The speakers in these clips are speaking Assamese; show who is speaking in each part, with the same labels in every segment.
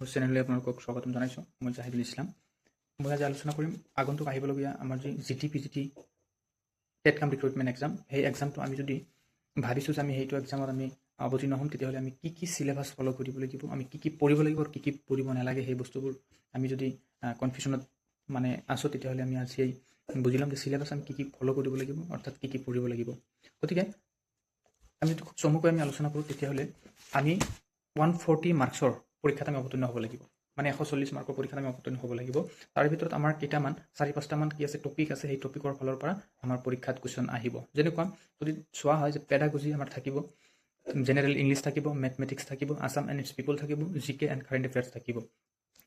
Speaker 1: মোৰ চেনেললৈ আপোনালোকক স্বাগতম জনাইছোঁ। মই জাহিদুল ইছলাম। মই আজি আলোচনা কৰিম আগন্তুক আহিবলগীয়া আমাৰ যি GT/PGT টেট কাম ৰিক্ৰুটমেণ্ট এক্সাম, সেই এক্সামটো আমি যদি ভাবিছোঁ যে আমি সেইটো এক্সামত আমি অৱতীৰ্ণ হ'ম, তেতিয়াহ'লে আমি কি চিলেবাছ ফ'ল' কৰিব লাগিব, আমি কি পঢ়িব লাগিব আৰু কি পঢ়িব নালাগে, সেই বস্তুবোৰ আমি যদি কনফিউশ্যনত আছোঁ, তেতিয়াহ'লে আমি আজি বুজি ল'ম যে চিলেবাছ আমি কি ফ'ল' কৰিব লাগিব, অৰ্থাৎ কি পঢ়িব লাগিব। গতিকে আমি যদি খুব চমুকৈ আমি আলোচনা কৰোঁ, তেতিয়াহ'লে আমি 140 মাৰ্কছৰ পৰীক্ষাত আমি অৱতীৰ্ণ হ'ব লাগিব, 140 মাৰ্কৰ পৰীক্ষাত আমি অৱতীৰ্ণ হ'ব লাগিব। তাৰ ভিতৰত আমাৰ কেইটামান 4-5টামান কি আছে টপিক আছে, সেই টপিকৰ ফালৰ পৰা আমাৰ পৰীক্ষাত কুৱেশ্যন আহিব। যেনেকুৱা যদি চোৱা হয় যে পেডাগজি আমাৰ থাকিব, জেনেৰেল ইংলিছ থাকিব, মেথমেটিক্স থাকিব, আছাম এণ্ড ইটছ পিপল থাকিব, GK এণ্ড কাৰেণ্ট এফেয়াৰ্ছ থাকিব।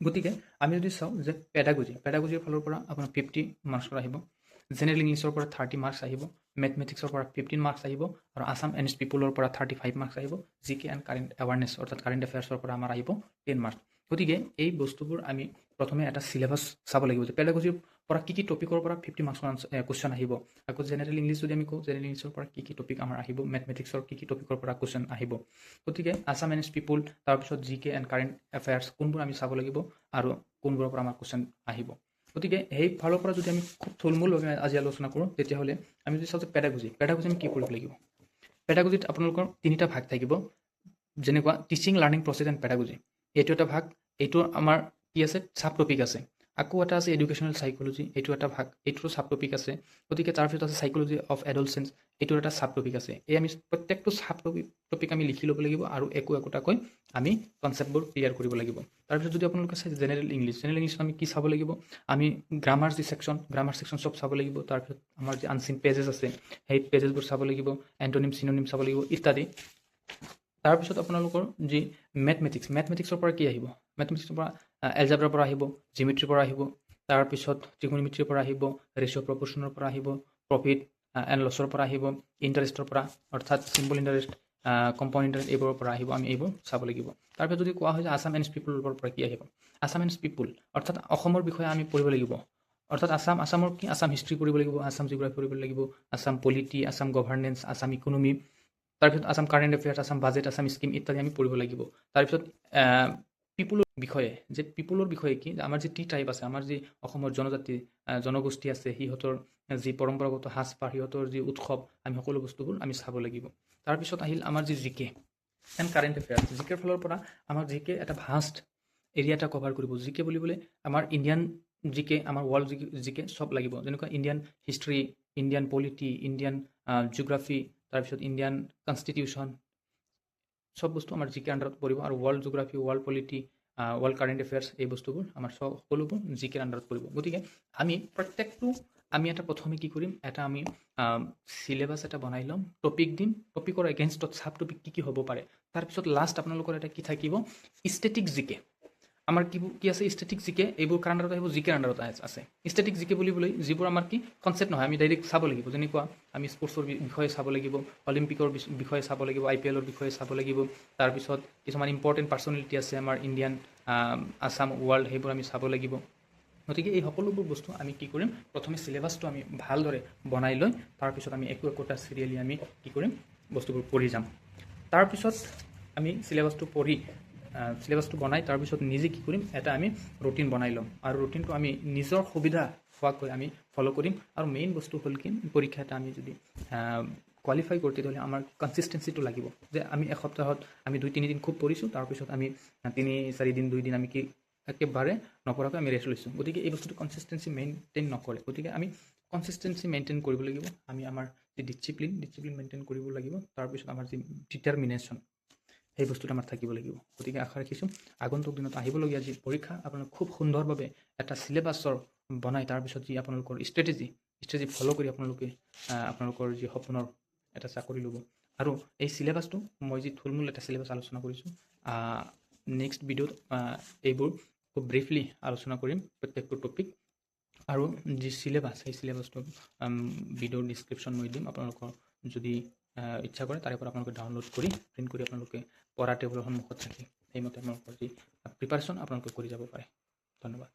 Speaker 1: গতিকে আমি যদি চাওঁ যে পেডাগজিৰ ফালৰ পৰা আপোনাৰ 50 মাৰ্কছৰ আহিব, জেনেৰেল ইংলিছৰ পৰা 30 মাৰ্কছ আহিব, মেথমেটিক্সৰ পৰা 15 মাৰ্কছ আহিব, আৰু আছাম এণ্ড ইটছ পিপলৰ পৰা 35 মাৰ্কছ আহিব, GK এণ্ড কাৰেণ্ট এৱাৰনেছ অৰ্থাৎ কাৰেণ্ট এফেয়াৰ্ছৰ পৰা আমাৰ আহিব 10 মাৰ্কছ। গতিকে এই বস্তুবোৰ আমি প্ৰথমে এটা চিলেবাছ চাব লাগিব যে পেডাগজিৰ পৰা কি টপিকৰ পৰা 50 মাৰ্কছৰ কুৱেশ্যন আহিব। আকৌ জেনেৰেল ইংলিছ যদি আমি কওঁ, জেনেৰেল ইংলিছৰ পৰা কি টপিক আমাৰ আহিব, মেথমেটিক্সৰ কি টপিকৰ পৰা কুৱেশ্যন আহিব। গতিকে আছাম এণ্ড ইটছ পিপল, তাৰপিছত GK এণ্ড কাৰেণ্ট এফেয়াৰ্ছ কোনবোৰ আমি চাব লাগিব আৰু কোনবোৰৰ পৰা আমাৰ কুৱেশ্যন আহিব। গতিকে সেই ফালৰ পৰা যদি আমি খুব থুলমূলভাৱে আজি আলোচনা কৰোঁ, তেতিয়াহ'লে আমি যদি চাওঁ যে পেডাগজি আমি কি কৰিব লাগিব। পেডাগজিত আপোনালোকৰ 3টা ভাগ থাকিব, যেনেকুৱা teaching, learning process and pedagogy. এইটো এটা ভাগ, এইটো আমাৰ কি আছে চাব টপিক আছে। আকৌ এটা আছে এডুকেশ্যনেল চাইক'লজি, এইটো এটা ভাগ, এইটোৰো চাব টপিক আছে। গতিকে তাৰপিছত আছে চাইক'লজি অফ এডলচেঞ্চ, এইটোৰ এটা চাব টপিক আছে। এই আমি প্ৰত্যেকটো চাব টপিক আমি লিখি ল'ব লাগিব আৰু একোটাকৈ আমি কনচেপ্টবোৰ ক্লিয়াৰ কৰিব লাগিব। তাৰপিছত যদি আপোনালোকে চাই জেনেৰেল ইংলিছত আমি কি চাব লাগিব, আমি গ্ৰামাৰ ছেকশ্যন চব চাব লাগিব। তাৰপিছত আমাৰ যি আনচিন পেজেছ আছে, সেই পেজেছবোৰ চাব লাগিব, এণ্টনিম চিননিম চাব লাগিব ইত্যাদি। তাৰপিছত আপোনালোকৰ যি মেথমেটিক্সৰ পৰা কি আহিব, মেথমেটিক্সৰ পৰা এলজাব্ৰাৰ পৰা আহিব, জিমেট্ৰিৰ পৰা আহিব, তাৰপিছত ত্ৰিকোণমিতিৰ পৰা আহিব, ৰেচিঅ' প্ৰপৰ্চনৰ পৰা আহিব, প্ৰফিট এণ্ড লছৰ পৰা আহিব, ইণ্টাৰেষ্টৰ পৰা অৰ্থাৎ চিম্পল ইণ্টাৰেষ্ট, কম্পাউণ্ড ইণ্টাৰেষ্ট, এইবোৰৰ পৰা আহিব। আমি এইবোৰ চাব লাগিব। তাৰপিছত যদি কোৱা হয় যে আছাম এণ্ড পিপলৰ পৰা কি আহিব, আছাম এণ্ড পিপল অৰ্থাৎ অসমৰ বিষয়ে আমি পঢ়িব লাগিব। অৰ্থাৎ আছামৰ কি আছাম হিষ্ট্ৰী পঢ়িব লাগিব, আছাম জিঅ'গ্ৰাফী পঢ়িব লাগিব, Assam polity, Assam governance, Assam economy, তাৰপিছত Assam current affairs, Assam budget, Assam scheme ইত্যাদি আমি পঢ়িব লাগিব। তাৰপিছত পিপুলৰ বিষয়ে কি, আমাৰ যি ট্ৰাইব আছে, আমাৰ যি অসমৰ জনগোষ্ঠী আছে, সিহঁতৰ যি পৰম্পৰাগত সাজপাৰ, সিহঁতৰ যি উৎসৱ, আমি সকলো বস্তুবোৰ আমি চাব লাগিব। তাৰপিছত আহিল আমাৰ যি GK এণ্ড কাৰেণ্ট এফেয়াৰ্ছ। GKৰ ফালৰ পৰা আমাৰ GK এটা ভাষ্ট এৰিয়া এটা কভাৰ কৰিব। GK বুলিবলৈ আমাৰ ইণ্ডিয়ান GK, আমাৰ ৱৰ্ল্ড GK চব লাগিব। যেনেকুৱা Indian history, Indian polity, Indian geography, তাৰপিছত ইণ্ডিয়ান কনষ্টিটিউশ্যন, চব বস্তু আমাৰ GK আণ্ডাৰত পৰিব। আৰু world geography, world polity, world current affairs, এই বস্তুবোৰ আমাৰ সকলোবোৰ GKৰ আণ্ডাৰত পৰিব। গতিকে আমি এটা প্ৰথমে কি কৰিম, আমি চিলেবাছ এটা বনাই ল'ম, টপিক দিম, টপিকৰ এগেইনষ্টত চাব টপিক কি হ'ব পাৰে। তাৰপিছত লাষ্ট আপোনালোকৰ এটা কি থাকিব, ষ্টেটিক GK। আমাৰ কি আছে ষ্টেটিক GK, এইবোৰ কাৰ আণ্ডাৰত আহিব, GKৰ আণ্ডাৰত আছে। ষ্টেটিক GK বুলিবলৈ যিবোৰ আমাৰ কি কনচেপ্ট নহয়, আমি ডাইৰেক্ট চাব লাগিব। যেনেকুৱা আমি স্পৰ্টছৰ বিষয়ে চাব লাগিব, অলিম্পিকৰ বিষয়ে চাব লাগিব, IPLৰ বিষয়ে চাব লাগিব। তাৰপিছত কিছুমান ইম্পৰ্টেণ্ট পাৰ্চনেলিটি আছে আমাৰ ইণ্ডিয়ান, আছাম, ৱৰ্ল্ড, সেইবোৰ আমি চাব লাগিব। গতিকে এই সকলোবোৰ বস্তু আমি কি কৰিম, প্ৰথমে চিলেবাছটো আমি ভালদৰে বনাই লৈ তাৰপিছত আমি একোটা চিৰিয়েলি আমি কি কৰিম, বস্তুবোৰ পঢ়ি যাম। তাৰপিছত আমি চিলেবাছটো বনাই তাৰপিছত নিজে কি কৰিম, এটা আমি ৰুটিন বনাই ল'ম। আৰু ৰুটিনটো আমি নিজৰ সুবিধা হোৱাকৈ আমি ফ'ল' কৰিম। আৰু মেইন বস্তু হ'ল কি, পৰীক্ষা এটা আমি যদি কোৱালিফাই কৰোঁ, তেতিয়াহ'লে আমাৰ কনচিষ্টেঞ্চিটো লাগিব। যে আমি এসপ্তাহত আমি 2-3 দিন খুব পঢ়িছোঁ, তাৰপিছত আমি 3-4 দিন 2 দিন আমি কি একেবাৰে নপঢ়াকৈ আমি ৰেষ্ট লৈছোঁ। গতিকে এই বস্তুটো কনচিষ্টেঞ্চি মেইনটেইন নকৰে। গতিকে আমি কনচিষ্টেঞ্চি মেইনটেইন কৰিব লাগিব। আমাৰ যি ডিচিপ্লিন মেইনটেইন কৰিব লাগিব। তাৰপিছত আমাৰ যি ডিটাৰমিনেশ্যন, সেই বস্তুটো আমাৰ থাকিব লাগিব। গতিকে আশা ৰাখিছোঁ আগন্তুক দিনত আহিবলগীয়া যি পৰীক্ষা, আপোনালোকে খুব সুন্দৰভাৱে এটা চিলেবাছৰ বনাই, তাৰপিছত যি আপোনালোকৰ ষ্ট্ৰেটেজি ফ'ল' কৰি আপোনালোকৰ যি সপোনৰ এটা চাকৰি ল'ব। আৰু এই চিলেবাছটো মই যি থুলমূল এটা চিলেবাছ আলোচনা কৰিছোঁ, নেক্সট ভিডিঅ'ত এইবোৰ খুব ব্ৰিফলি আলোচনা কৰিম, প্ৰত্যেকটো টপিক। আৰু যি চিলেবাছ, সেই চিলেবাছটো ভিডিঅ'ৰ ডিছক্ৰিপশ্যন মই দিম। আপোনালোকৰ যদি ইচ্ছা কৰে, তাৰে পৰা আপোনালোকে ডাউনলোড কৰি প্ৰিণ্ট কৰি আপোনালোকে পঢ়া টেবুলৰ সন্মুখত থাকি সেইমতে আপোনালোকৰ যি প্ৰিপাৰেশ্যন আপোনালোকে কৰি যাব পাৰে। ধন্যবাদ।